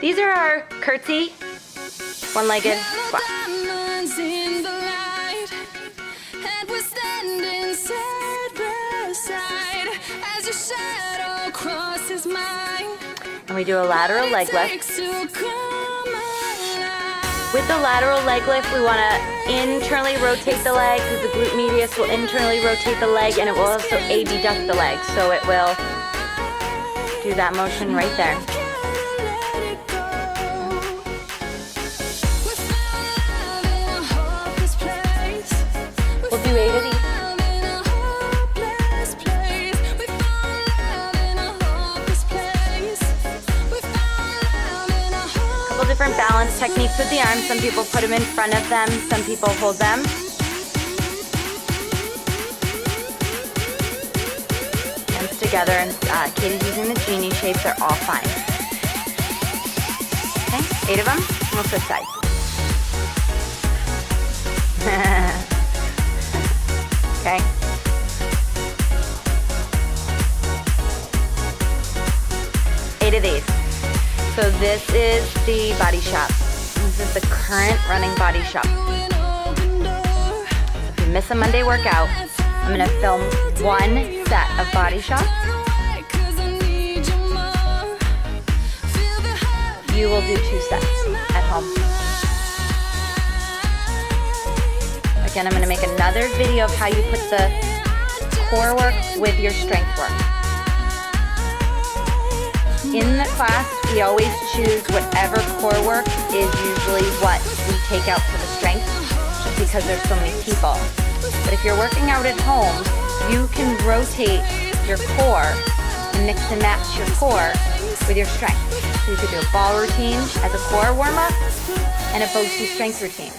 These are our curtsy, one-legged squats. And we do a lateral leg lift. With the lateral leg lift, we want to internally rotate the leg because the glute medius will internally rotate the leg and it will also abduct the leg. So it will do that motion right there. We'll do 8 of these. Different balance techniques with the arms. Some people put them in front of them, some people hold them. Hands together, and Katie's using the genie shape. They're all fine. Okay, 8 of them, and we'll switch sides. Okay. Eight of these. So this is the body shop. This is the current running body shop. If you miss a Monday workout, I'm gonna film 1 set of body shop. You will do 2 sets at home. Again, I'm gonna make another video of how you put the core work with your strength work. In the class, we always choose whatever core work is usually what we take out for the strength, just because there's so many people. But if you're working out at home, you can rotate your core and mix and match your core with your strength. So you could do a ball routine as a core warm-up and a Bosu strength routine.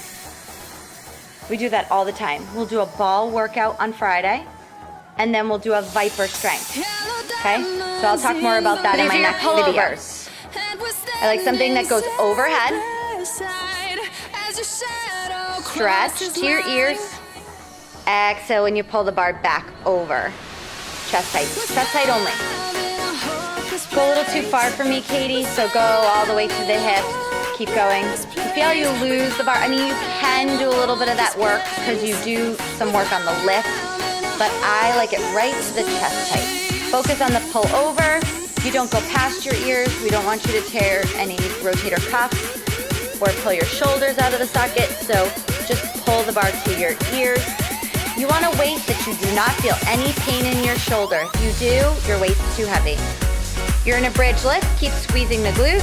We do that all the time. We'll do a ball workout on Friday, and then we'll do a Viper strength. Okay, so I'll talk more about that in my next video. I like something that goes overhead, stretch to your ears, exhale when you pull the bar back over, chest tight only. Go a little too far for me, Katie, so go all the way to the hips, keep going. If you feel you lose the bar, I mean, you can do a little bit of that work because you do some work on the lift, but I like it right to the chest tight. Focus on the pull over. You don't go past your ears. We don't want you to tear any rotator cuffs or pull your shoulders out of the socket. So just pull the bar to your ears. You want a weight that you do not feel any pain in your shoulder. If you do, your weight's too heavy. You're in a bridge lift. Keep squeezing the glutes.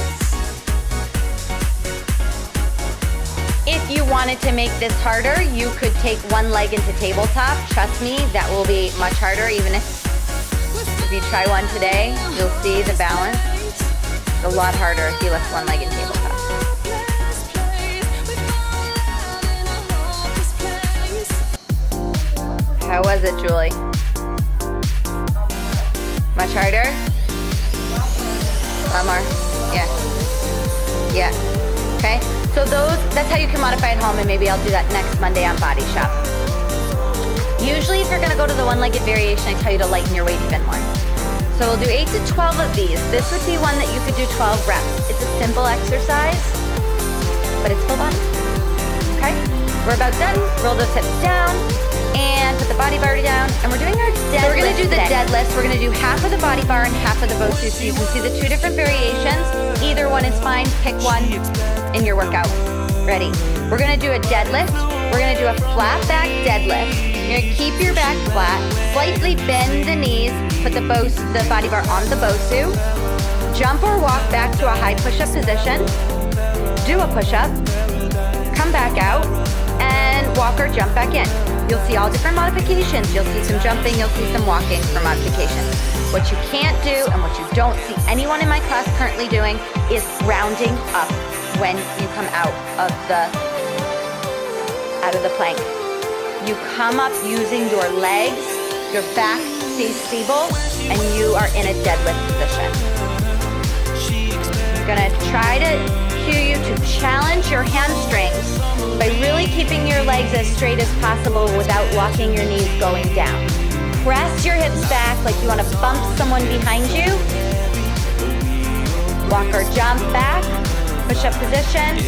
If you wanted to make this harder, you could take one leg into tabletop. Trust me, that will be much harder. Even if you try one today, you'll see the balance. It's a lot harder if you lift one leg in tabletop. How was it, Julie? Much harder? A lot more? Yeah. Yeah. Okay? So that's how you can modify at home, and maybe I'll do that next Monday on Body Shop. Usually if you're gonna go to the one-legged variation, I tell you to lighten your weight even more. So we'll do 8 to 12 of these. This would be one that you could do 12 reps. It's a simple exercise, but it's full body. Okay? We're about done. Roll those hips down and put the body bar down. And we're doing our deadlift. So we're gonna do the deadlift. We're gonna do half of the body bar and half of the Bosu. So you can see the 2 different variations. Either one is fine. Pick one in your workout. Ready? We're gonna do a deadlift. We're gonna do a flat back deadlift. You're gonna keep your back flat, slightly bend the knees, put the body bar on the Bosu, jump or walk back to a high push-up position, do a push-up, come back out, and walk or jump back in. You'll see all different modifications. You'll see some jumping, you'll see some walking for modifications. What you can't do and what you don't see anyone in my class currently doing is rounding up when you come out of the plank. You come up using your legs, your back stays stable, and you are in a deadlift position. I'm gonna try to cue you to challenge your hamstrings by really keeping your legs as straight as possible without walking your knees going down. Press your hips back like you wanna bump someone behind you. Walk or jump back, push-up position.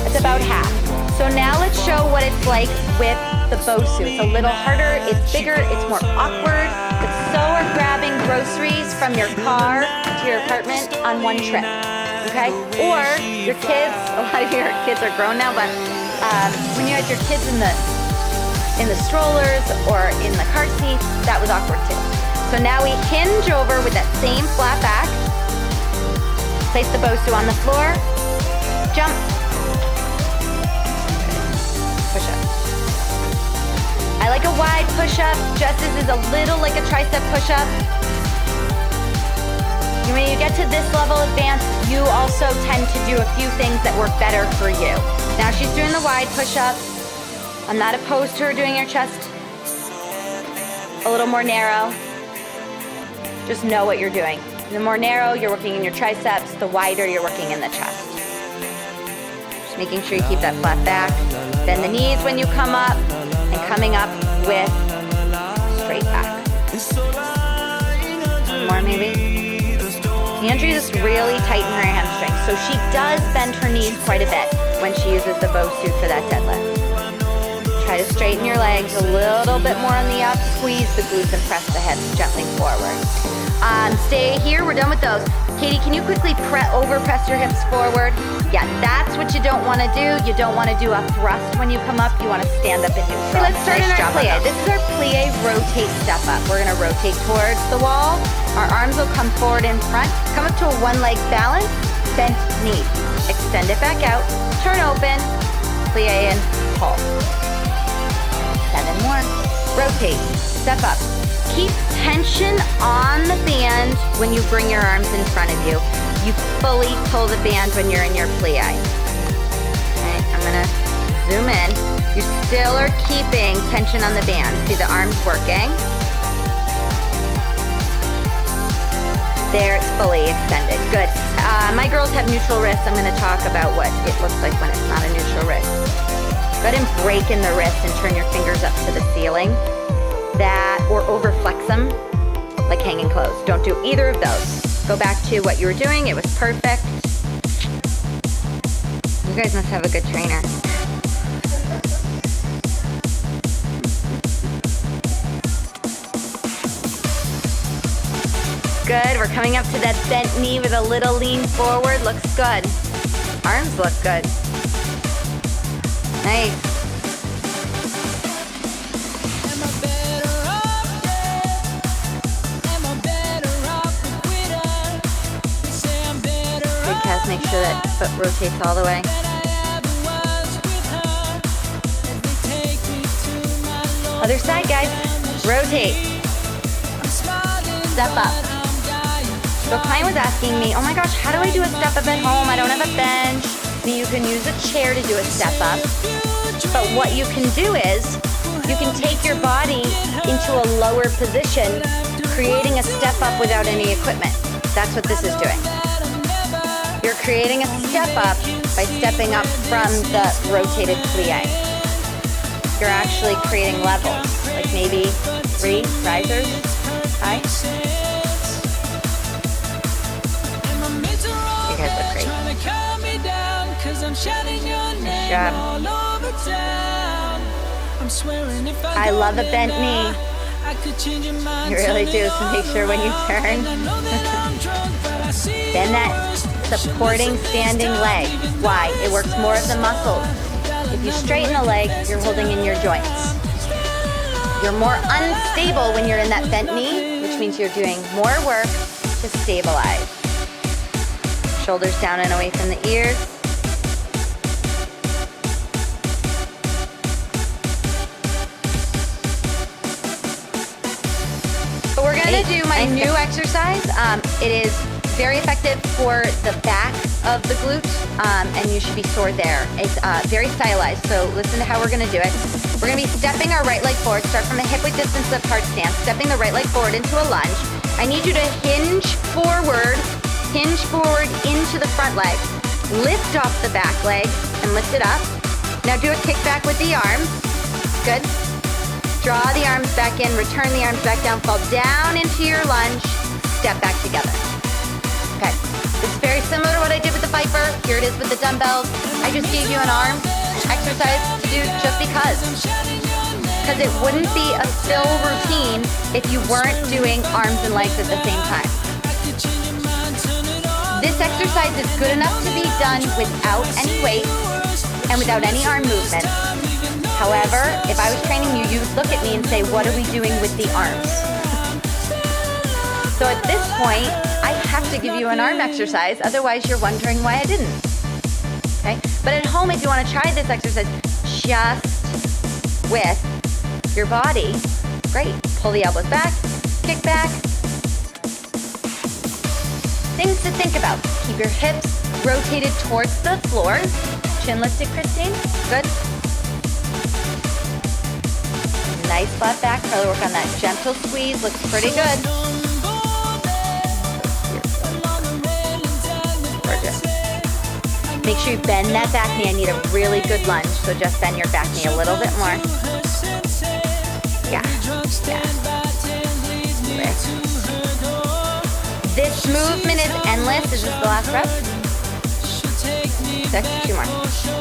It's about half. So now let's show what it's like with the Bosu. It's a little harder, it's bigger, it's more awkward. It's so we're grabbing groceries from your car to your apartment on one trip, okay? Or your kids, a lot of your kids are grown now, but when you had your kids in the strollers or in the car seat, that was awkward too. So now we hinge over with that same flat back. Place the Bosu on the floor, jump, push-up. I like a wide push-up. Jess's is a little like a tricep push-up. When you get to this level advanced, you also tend to do a few things that work better for you. Now she's doing the wide push-up. I'm not opposed to her doing your chest a little more narrow. Just know what you're doing. The more narrow, you're working in your triceps. The wider, you're working in the chest. Just making sure you keep that flat back. Bend the knees when you come up, and coming up with straight back. One more maybe. Andrea just really tighten her hamstrings. So she does bend her knees quite a bit when she uses the Bosu for that deadlift. Try to straighten your legs a little bit more on the up. Squeeze the glutes and press the hips gently forward. Stay here, we're done with those. Katie, can you quickly over-press your hips forward? Yeah, that's what you don't want to do. You don't want to do a thrust when you come up. You want to stand up and do thrust. Let's start in our plie. This is our plie rotate step up. We're going to rotate towards the wall. Our arms will come forward in front. Come up to a one-leg balance, bent knee. Extend it back out, turn open, plie in, pull. 7 more. Rotate, step up. Keep tension on the band when you bring your arms in front of you. You fully pull the band when you're in your plie. Okay, I'm gonna zoom in. You still are keeping tension on the band. See the arms working. There, it's fully extended. Good. My girls have neutral wrists. I'm gonna talk about what it looks like when it's not a neutral wrist. Go ahead and break in the wrist and turn your fingers up to the ceiling. That, or overflex them, like hanging clothes. Don't do either of those. Go back to what you were doing. It was perfect. You guys must have a good trainer. Good, we're coming up to that bent knee with a little lean forward. Looks good. Arms look good. Nice. Make sure that foot rotates all the way. Other side, guys. Rotate. Step up. So a client was asking me, oh my gosh, how do I do a step up at home? I don't have a bench. You can use a chair to do a step up. But what you can do is, you can take your body into a lower position, creating a step up without any equipment. That's what this is doing. You're creating a step up by stepping up from the rotated plie. You're actually creating levels, like maybe 3 risers, high. You guys look great. Nice job. I love a bent knee. You really do, so make sure when you turn, bend that supporting standing leg. Why? It works more of the muscles. If you straighten the leg, you're holding in your joints. You're more unstable when you're in that bent knee, which means you're doing more work to stabilize. Shoulders down and away from the ears. But we're gonna do my new exercise. It is very effective for the back of the glute, and you should be sore there. It's very stylized, so listen to how we're gonna do it. We're gonna be stepping our right leg forward, start from a hip-width distance apart stance, stepping the right leg forward into a lunge. I need you to hinge forward into the front leg. Lift off the back leg and lift it up. Now do a kick back with the arms. Good. Draw the arms back in, return the arms back down, fall down into your lunge, step back together. Okay, it's very Here it is with the dumbbells. I just gave you an arm exercise to do just because. Because it wouldn't be a Phyl routine if you weren't doing arms and legs at the same time. This exercise is good enough to be done without any weight and without any arm movement. However, if I was training you, you would look at me and say, what are we doing with the arms? So at this point, I have to give you an arm exercise, otherwise you're wondering why I didn't. Okay? But at home, if you want to try this exercise just with your body, great. Pull the elbows back, kick back. Things to think about. Keep your hips rotated towards the floor. Chin lifted, Christine. Good. Nice flat back. Probably work on that gentle squeeze. Looks pretty good. Gorgeous. Make sure you bend that back knee. I need a really good lunge, so just bend your back knee a little bit more. Yeah. This movement is endless. Is this the last rep? 6, 2 more.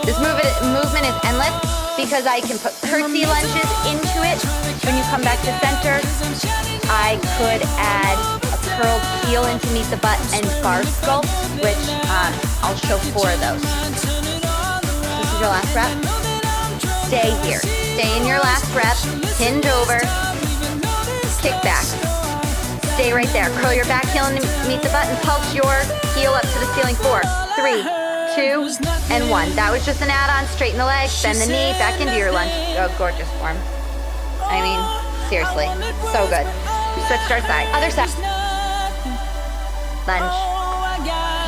This movement is endless because I can put curtsy lunges into it. When you come back to center, I could add a curled heel into meet the butt and bar sculpt, which I'll show 4 of those. This is your last rep. Stay here. Stay in your last rep. Hinge over. Kick back. Stay right there. Curl your back heel and meet the butt and pulse your heel up to the ceiling. 4, 3, 2, and 1. That was just an add-on. Straighten the legs, bend the knee, back into your lunge. Oh, gorgeous form. I mean, seriously, so good. Switch to our side. Other side. Lunge.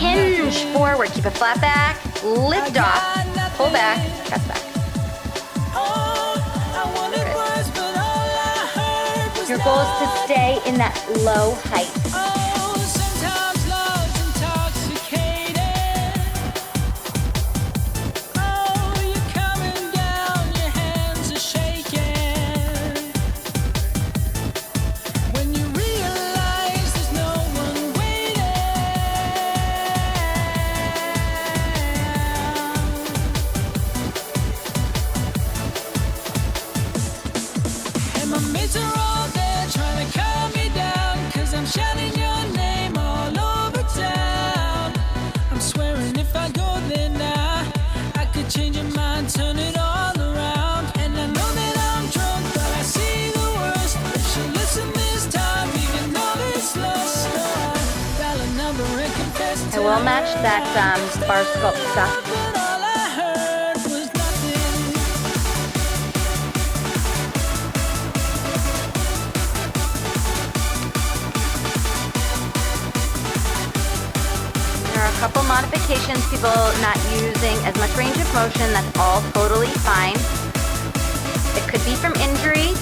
Hinge forward. Keep a flat back. Lift off. Pull back. Press back. Good. Your goal is to stay in that low height. I will match that bar sculpt stuff. There are a couple modifications, people not using as much range of motion. That's all totally fine. It could be from injury.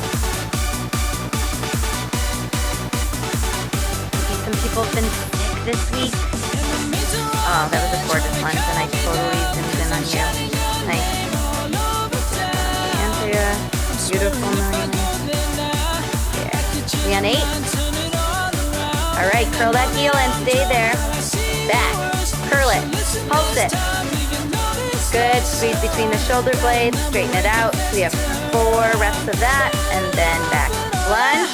Maybe some people have been sick this week. Oh, that was a gorgeous lunge, and I totally zoomed in on you. Nice. Andrea, beautiful million. Yeah. We on 8? All right, curl that heel and stay there. Back, curl it, pulse it. Good, squeeze between the shoulder blades, straighten it out. We have 4 reps of that, and then back. Lunge.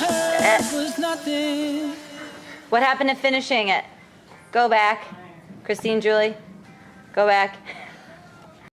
What happened to finishing it? Go back. Christine, Julie, go back.